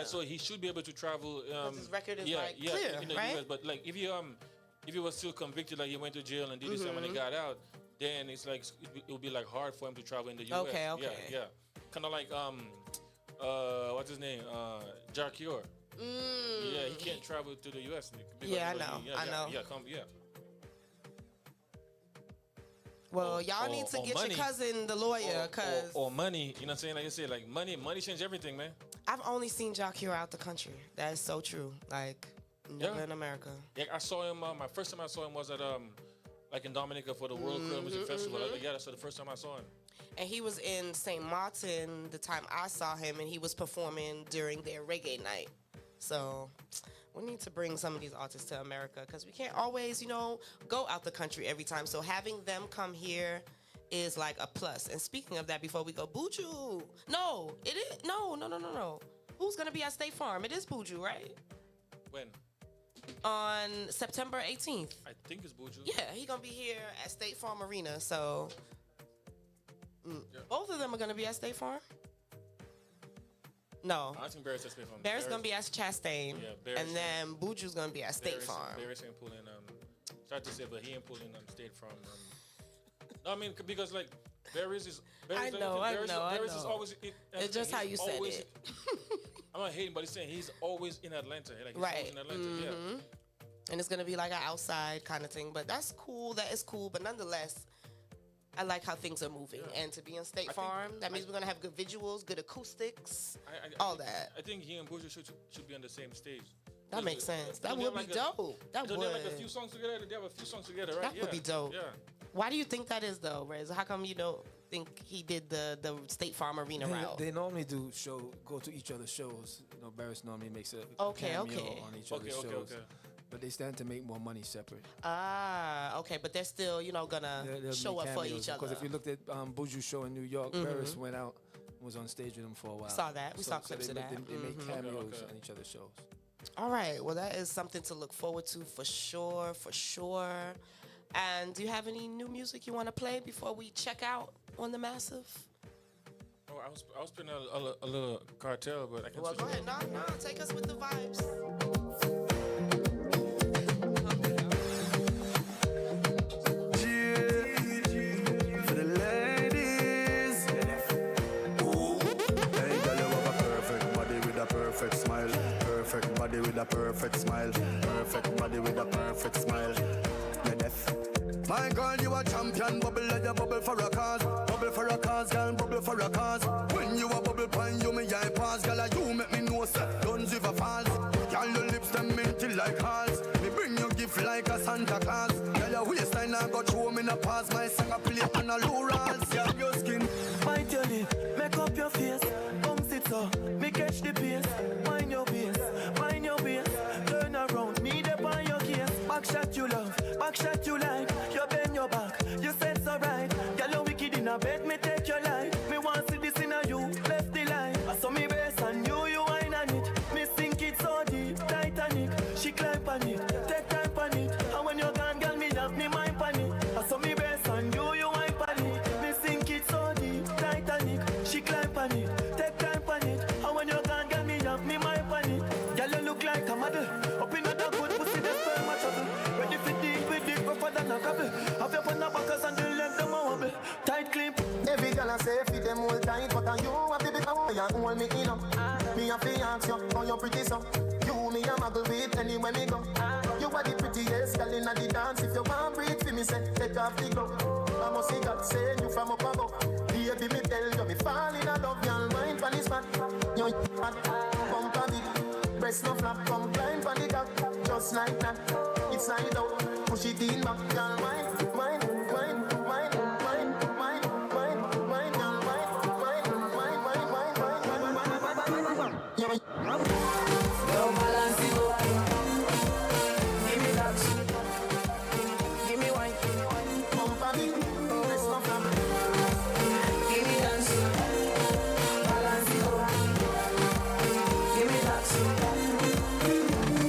So he should be able to travel. His record is clear, in the right? US. But like if he was still convicted, like he went to jail and did this, and when he got out, then it's like it would be like hard for him to travel in the US. Okay. Yeah. Kind of like what's his name? Jarkior. Yeah, he can't travel to the US. I know. Yeah. Well, y'all need to get money, your cousin the lawyer, cause or money. You know what I'm saying? Like I said, like money change everything, man. I've only seen Jackie out the country. That is so true. Like never in America. Yeah, I saw him. My first time I saw him was at like in Dominica for the World Club Music Festival. Yeah, that's the first time I saw him. And he was in St. Martin the time I saw him, and he was performing during their reggae night. So we need to bring some of these artists to America because we can't always, you know, go out the country every time. So having them come here is like a plus. And speaking of that, before we go, Buju. No, it is. No. Who's going to be at State Farm? It is Buju, right? When? On September 18th. I think it's Buju. Yeah, he's going to be here at State Farm Arena. So both of them are going to be at State Farm? No. I think Barry's at State Farm. Barry's going to be at Chastain. Yeah, and then Buju's going to be at State Farm. Barry's ain't pulling, sorry to say, but he ain't pulling State Farm. No, I mean, because like, Barry's is always. It's just how you said it. I'm not hating, but he's saying he's always in Atlanta. Like, he's always in Atlanta, yeah. And it's going to be like an outside kind of thing. But that's cool. That is cool. But nonetheless, I like how things are moving. Yeah. And to be on State Farm, that means we're going to have good visuals, good acoustics, all that. I think he and Buju should be on the same stage. That makes sense. That would be dope. That would. They have like a few songs together. They have a few songs together, right? That would be dope. Yeah. Why do you think that is, though, Rez? How come you don't think he did the State Farm Arena route? They normally go to each other's shows. You know, Barris normally makes a cameo on each other's shows. Okay. But they stand to make more money separate. Okay. But they're still, you know, gonna show up for each other. Because if you looked at Buju's show in New York, Barris went out and was on stage with him for a while. Saw that. We saw clips of that. They make cameos on each other's shows. All right. Well, that is something to look forward to for sure. And do you have any new music you want to play before we check out on the Massive? Oh, I was playing a little cartel, but I can. Well, go ahead. No. Take us with the vibes. For the ladies. Ooh. Hey, girl, you have a perfect body with a perfect smile. Perfect body with a perfect smile. Perfect body with a perfect smile. You're deaf. My girl, you a champion. Bubble like a bubble for a cause. Bubble for a cause, girl, bubble for a cause. When you a bubble pine, you me eye pass. Girl, you make me know, sir. Don't give a falls. Girl, your lips them minty like hearts. Me bring you gift like a Santa Claus. Girl, your waistline I got you in a pass. My song I play on a low rolls. Yeah, your skin. Bite your lip, make up your face. Bounce it so, me catch the pace. Mind your pace, mind your pace. Turn around, me there on your case. Back shot you love, back shot you like. You bend your back, you said so right. Girl, you wicked in a bed, me take your life. Me want see this in a you, left the line. I saw me best a copy. Have your on the backers and the length them a wobble. Tight clip. Every girl I say fit them all tight, but you have to be a boy and hold me in up. Me a fi ask you how you pretty so. You me a muggle with anywhere me go. You are the prettiest girl inna the dance. If you want breathe for me, say take off the glove. I must see God send you from up above. Baby, me tell you me fall in love. Y'all mind pon this spot. You hot, pump a bit, breast no flap, come climb pon the top, just like that. It's side out, push it in back. Y'all mind, mind, mind, mind, mind, mind, mind, mind, y'all mind, mind, mind, mind, mind, mind, mind. No balance, you go. Give me that. Give me wine. Pump a bit, breast no flap. Give me dance. Balance, you go. Give me that.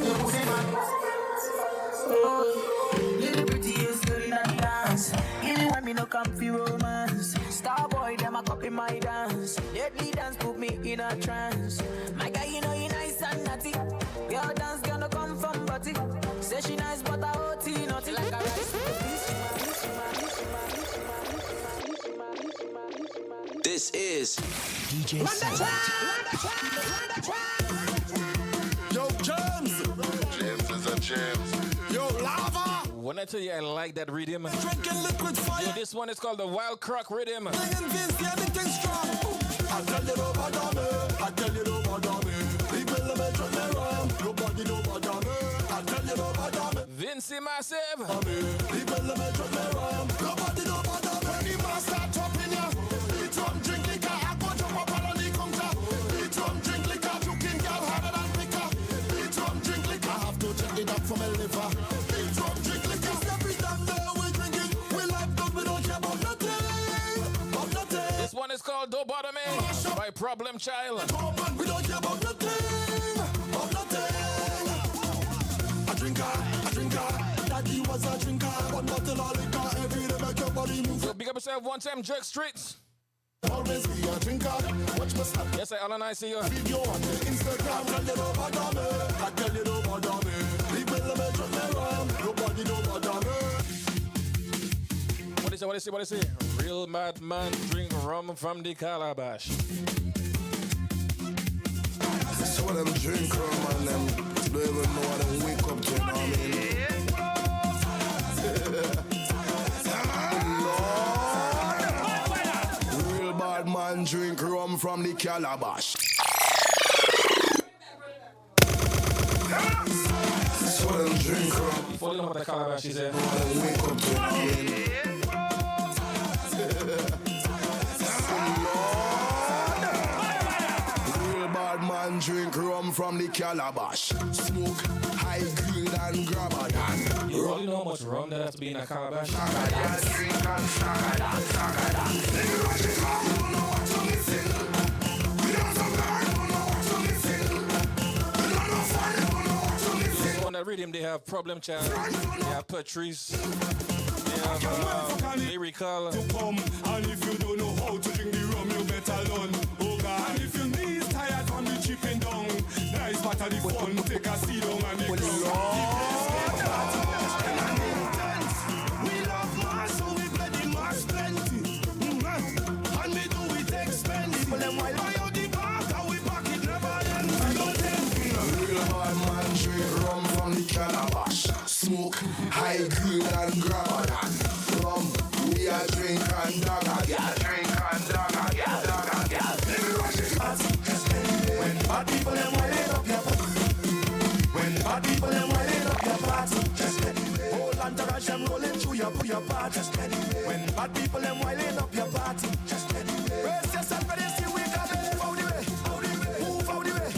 You pussy man. You're the prettiest girl in the dance. Anyone me no come for romance. Star boy, them a copy my dance. Lately dance put me in a trance. My guy, you know you nice and naughty. Your dance gonna come from body. Say she nice but I OT naughty like a rice. This is DJ Silent. Yo, James. James is a James. Yo, Lava. When I tell you I like that rhythm, Drinking liquid fire. yo, this one is called the Wild Croc rhythm. I tell you no bother me. I tell you no bother me. People let me turn me around. Nobody no bother me. I tell you no bother me. Vincy Massive. People let me turn me around. Nobody no bother me. When the man start chopping ya, eat rum, drink liquor. I go jump up on the counter. Eat rum, drink liquor. Looking girl harder than picker. Eat rum, drink liquor. I have to check it up for my liver. Eat rum, drink liquor. Every time that we drinking, we life good. We don't care about nothing. About nothing. This one is called Don't Bother Me by Problem Child. We don't care about nothing, about nothing. A drinker, daddy was a drinker. One bottle of liquor every day make your body move. So big up yourself one time, Jerk Streets. Always be a drinker. Watch my snap. Yes, Alan, I see you. Video on the Instagram. Tell you no bother me. I tell you no bother me. People let me turn me around. Nobody no bother me. What do you say? Real madman drink rum from the calabash. So them drink rum and them don't even know how to wake up to, you know what I mean? Real bad man drink rum from the calabash. So them drink rum. You falling off the calabash, she said. Wake up to, you know what I mean? Real bad man drink rum from the calabash. Smoke high grade and grab a yan. You really know how much rum that has to be in a calabash? Drink and sagadan. Nigga, watch it up, you don't know what to listen. We don't survive, you don't know what to listen. We don't know fun, you don't know what to listen. On that rhythm, they have Problem Child, they have Patrice, they have Lyrical. To come, and if you don't know how to drink the rum, you better learn. Oh God, and if your knees tired from the chipping down, nice part of the fun. Take a seat down and the we love mass, so we play the mass plenty. And we do it expensive. Buy out the back, and we pack it never end. We don't take Real bad man drink rum from the calabash. Smoke high grade and grab a yan. Rum, we a drink and dagger. Yeah, drink and dagger. Yeah, dagger. Yeah. Nigga, watch it. When bad people them wild up your party. When bad people them wild up your party. Just let it whole entourage them rolling through your party. Just let it when bad people them wild up your party. Just let it raise yourself and see we got it. Move out the way. Move out the way.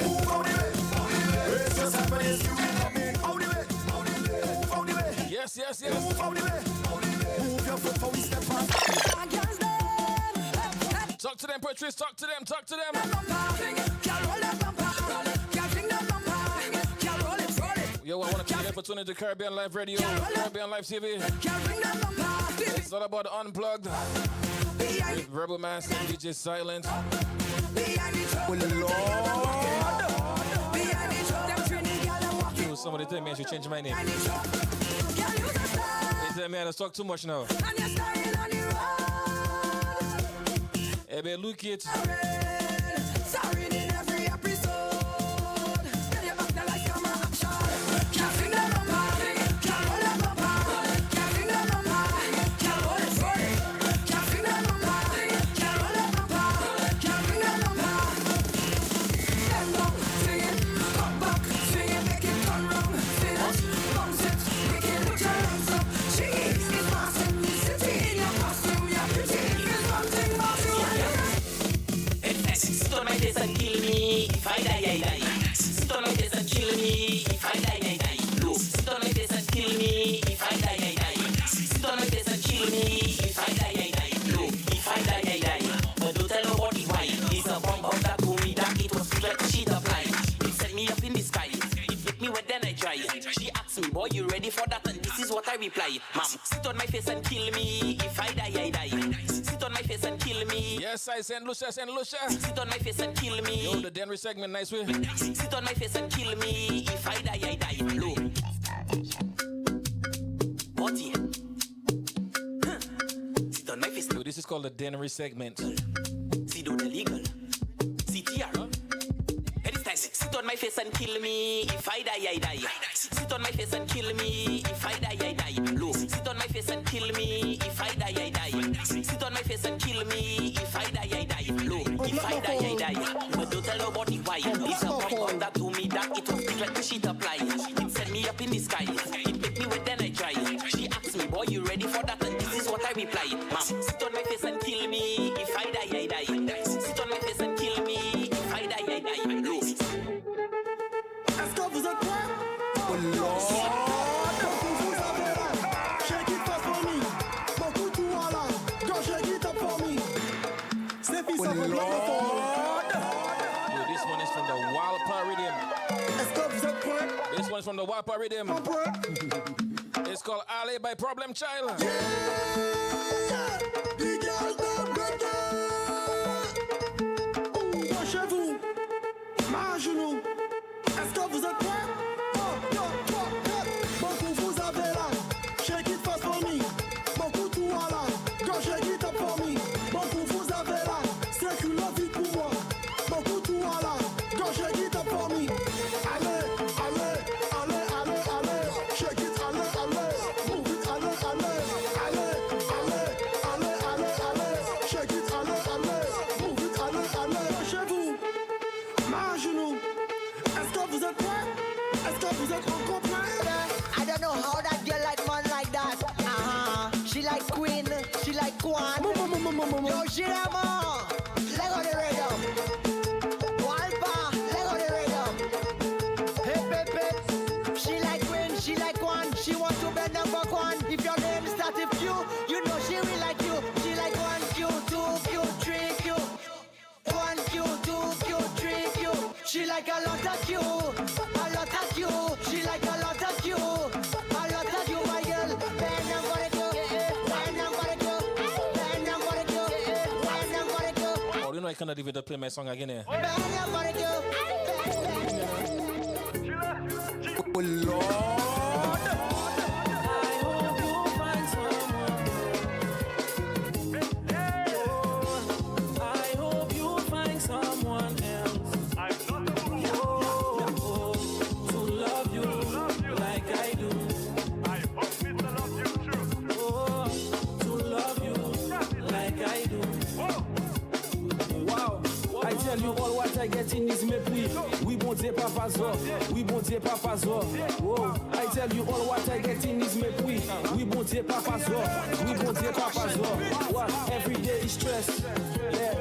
Move out the way. Raise yourself and see we got it. Out the way. Move out the way. Yes. Move out the way. Move your foot for we step on. Talk to them, Patrice, talk to them. Yo, I want to take the opportunity to Caribbean Life Radio, Caribbeanlifetv. It's all about Unplugged with Rebel Master, DJ Silent. Some of the time, I should change my name. that man has talked too much now. And you're starting on the road. Hey, man, look it. Sorry in every episode. Get your back the lights, camera, action. Can't sing the rumba, can't roll the rumba. Can't sing the rumba, can't roll the story. Can't sing the rumba, can't roll the rumba. Can't sing the rumba. Bend down, swing it, pop back, swing it, make it turn round. Spin it, bounce it, make it put your hands up. Shake it, it's fast and city in your costume, you're pretty. It's one thing about you. Sit on my face and kill me if I die, I die. Sit on my face and kill me if I die, I die. Look, sit on my face and kill me if I die, I die. Sit on my face and kill me if I die, I die. Look, if I die, I die. But don't tell nobody why. It's a bomb out that told me that it was like a sheet of light. It set me up in the sky. It hit me wet, then I dry. She asked me, boy, you ready for that? And this is what I reply. Mom, sit on my face and kill me if I die, I die. Sit on my face and kill me. Yes, I send Lucia, send Lucia. Sit on my face and kill me. Yo, the Denry segment, nice way. Sit on my face and kill me. If I die, I die. Low. What here? Huh. Sit on my face. Yo, this is called the Denry segment. See, do the legal. CTR. Huh? Sit on my face and kill me. If I die, I die. Sit on my face and kill me. If I die, I die. Low. Sit on my face and kill me. If I die, I die. Sit on my face and kill me. If I die, I die. Low. If I die, I die. But don't tell nobody why. It's a bomb that told me that it was big like the sheet of light. It set me up in the sky. It make me wet, then I dry. She asked me, boy, you ready for that? And this is what I reply. Mom, sit on my face and kill me. If I die, I die. Sit on my face and kill me. If I die, I die. Low. Est-ce que vous êtes prêts? Oh Lord! Vous avez là, shake it fast for me. Beaucoup tout à la, go shake it up for me. C'est fils of a Lord! Yo, this one is from the Wild Rhythm. Est-ce que vous êtes prêts? This one is from the Wild Rhythm. It's called Ali by Problem Child. Yeah! The girl don't break it. Ouh, chez vous, ma genou. Est-ce que vous êtes prêts? Beaucoup vous avez là, shake it fast for me. Beaucoup tout à la, go shake it up for me. Beaucoup vous avez là, c'est que la vie pour moi. Beaucoup tout à la, go shake it up for me. Allez, allez, allez, allez, allez, shake it, allez, allez, move it, allez, allez, allez, allez, allez, allez, allez, shake it, allez, allez, move it, allez, allez. Chez vous, ma genou. Est-ce que vous êtes prêts? Est-ce que vous êtes encore prêts? I don't know how that girl like man like that. She like Queen, she like Kwan. Yo, she them all. Let go the rhythm. Walpa, let go the rhythm. Hip, hip, hip. She like Queen, she like Kwan. She want to be number one. If your name starts with Q, you know she will like you. She like 1 Q, 2 Q, 3 Q. 1 Q, 2 Q, 3 Q. She like a lot of Q, a lot of Q. She like a lot of Q, a lot of Q, my girl. Bend down for the Q, bend down for the Q, bend down for the Q, bend down for the Q. Oh, you know I cannot even play my song again here. Bend down for the Q. Oh Lord! You all what I get in is mépris. Oui, bon Dieu, papa zo. Oui, bon Dieu, papa zo. Oh, I tell you all what I get in is mépris. Oui, bon Dieu, papa zo. Oui, bon Dieu, papa zo. What? Every day is stress. Yeah.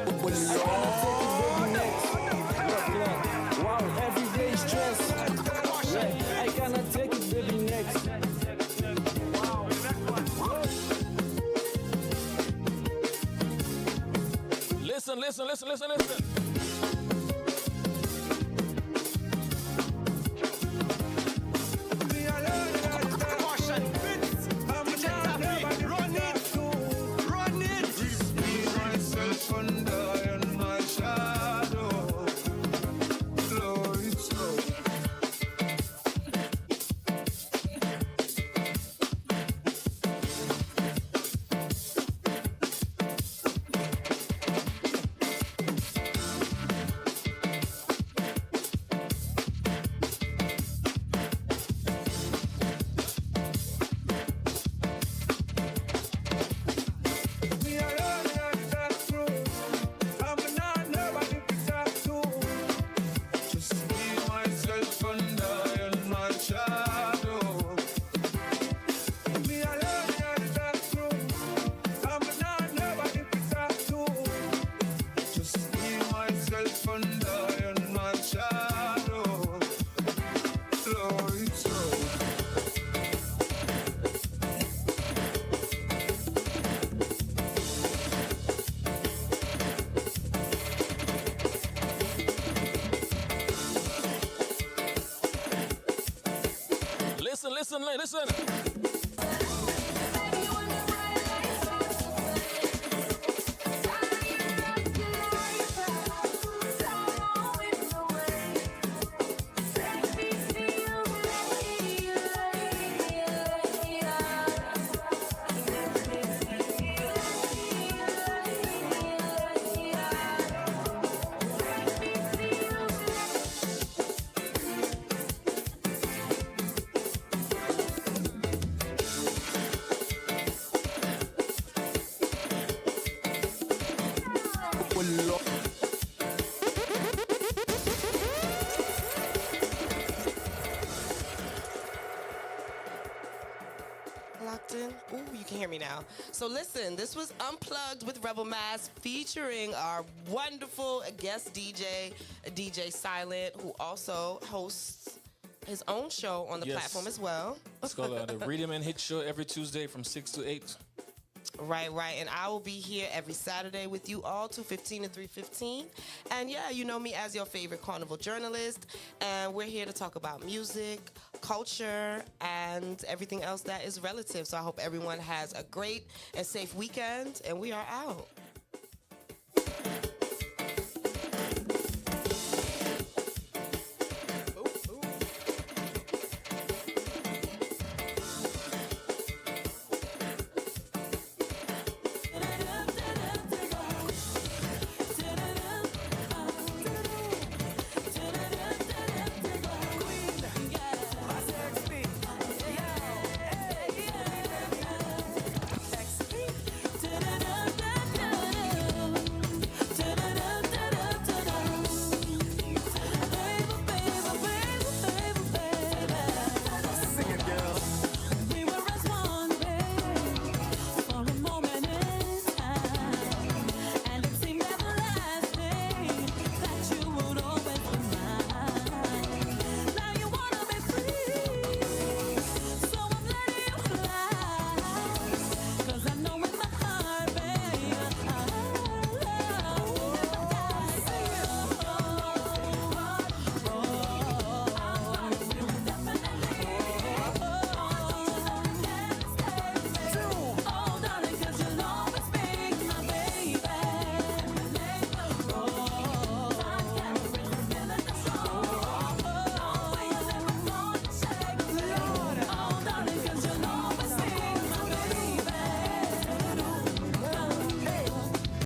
Wow, every day is stress. Yeah. I cannot take it, baby, next. Listen, listen, listen, listen, listen. Listen. Locked in? Ooh, you can hear me now. So listen, this was Unplugged with Rebel Mass featuring our wonderful guest DJ, DJ Silent, who also hosts his own show on the Yes. platform as well. It's called the Rhythm and Hit Show every Tuesday from 6 to 8. Right. And I will be here every Saturday with you all, 2:15 to 3:15. And yeah, you know me as your favorite carnival journalist. And we're here to talk about music, culture, and everything else that is relative. So I hope everyone has a great and safe weekend. And we are out.